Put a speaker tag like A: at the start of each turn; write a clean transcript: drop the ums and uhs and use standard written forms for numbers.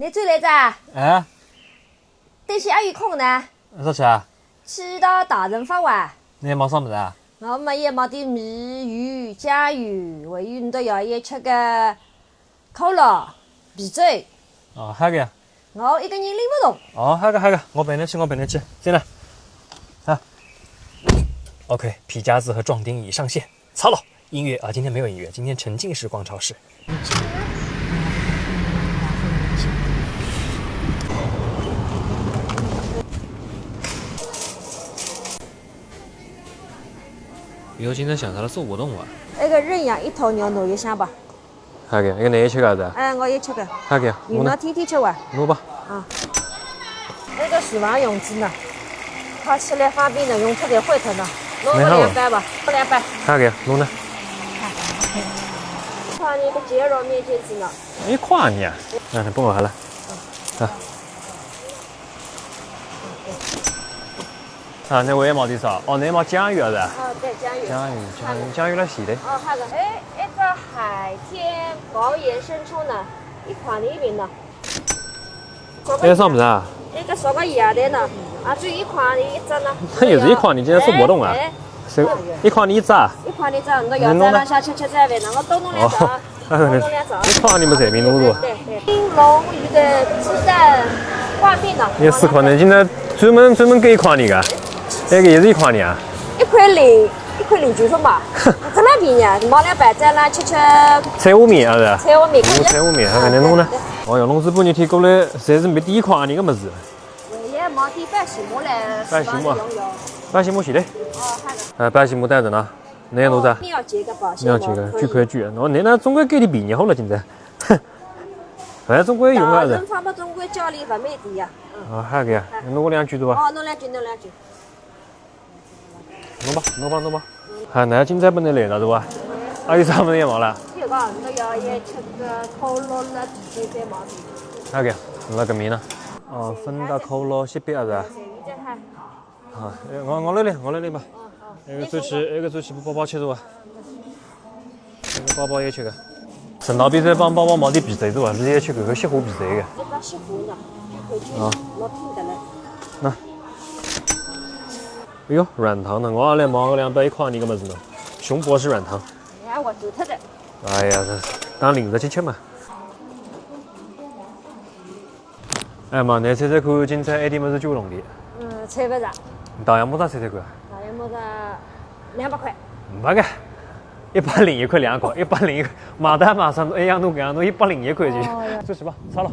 A: 你最来着？
B: 哎，
A: 这些还有空呢？
B: 啥吃啊？
A: 吃到大人饭碗。
B: 你还忙啥么子啊？
A: 我们也忙点米鱼、甲鱼，还有你都要也吃个可乐、啤酒。
B: 哦，还有个呀？
A: 我一个人拎不动。
B: 哦，还有个，我陪你去，进来。啊。OK， 皮夹子和壮丁已上线，操了！音乐啊，今天没有音乐，今天沉浸式逛超市。以后今天想啥了做活动啊？
A: 那个认养一头牛挪一下吧。
B: 还有个，那个你吃个啥子？
A: 哎，我也吃个。
B: 还有个，
A: 你那天天吃完。
B: 弄吧。
A: 啊。那个厨房用具呢？它吃来方便的，用出点会头呢。弄个2百吧，弄200。
B: 还有个，弄呢？
A: 看那个鸡肉面筋子呢。
B: 一块你啊？那你帮我好了。啊。啊，那我也冇点少。哦，那冇江鱼啊是？
A: 对，江鱼。
B: 江鱼来洗的。
A: 哦，还有哎，一个海天保盐生抽呢，一块那边呢。
B: 那啥么子啊？
A: 那个烧个鸭的呢，啊，就一块的一只呢。
B: 那也是一块，你今天做活动啊？是一块你一只啊？
A: 一块的只，你要再让下吃在饭呢，我多弄2只。多弄2只。
B: 一块你们随便弄弄。
A: 对。青龙鱼的鸡蛋挂面呢？
B: 也4块呢，今天专门给一块你个，那个也是一块你啊
A: ？1块0.9分吧，这么便宜，毛200再拿吃
B: 菜窝面啊是？
A: 菜窝面，
B: 菜窝面，还给你弄呢。哦哟，侬这半日天过来，侪是没第一块你个么子。
A: 我也忙点摆席幕来，
B: 摆席幕，摆席幕洗的。
A: 哦，好的。
B: 摆席幕带着呢，哪样弄子？
A: 你要接个保险。
B: 你要接个，巨块巨，喏，你那总归给你便宜好了，现在。反正总归用个是。
A: 人放嘛，总归家里不没的呀。
B: 哦，还有个呀，弄个2句对吧？
A: 哦，弄2句。
B: 弄吧。还那今朝不能来了对吧？还有啥么子也冇了？
A: 有个，你要也吃个可乐了，这些冇的。
B: 还有个，那个面呢？哦，芬达可乐700是吧？好，我来领吧。那个走去包包吃着啊。那个包包也吃个。圣诞比赛帮包包忙点比赛对吧？是也吃个西湖比赛个。
A: 一把西湖呢，老拼的嘞。
B: 那。哎呦，软糖呢！我来忙个200一块你个么子呢？熊博士软糖。
A: 哎，我走特的。
B: 哎呀，这当零食去吃嘛。哎妈，你猜猜看，今朝爱点么子酒龙的？
A: 猜不着。
B: 大洋么子猜猜看？
A: 大洋么子200块。
B: 没个，101块2块，101块，马上一样弄个样弄101块就，走去吧，差了。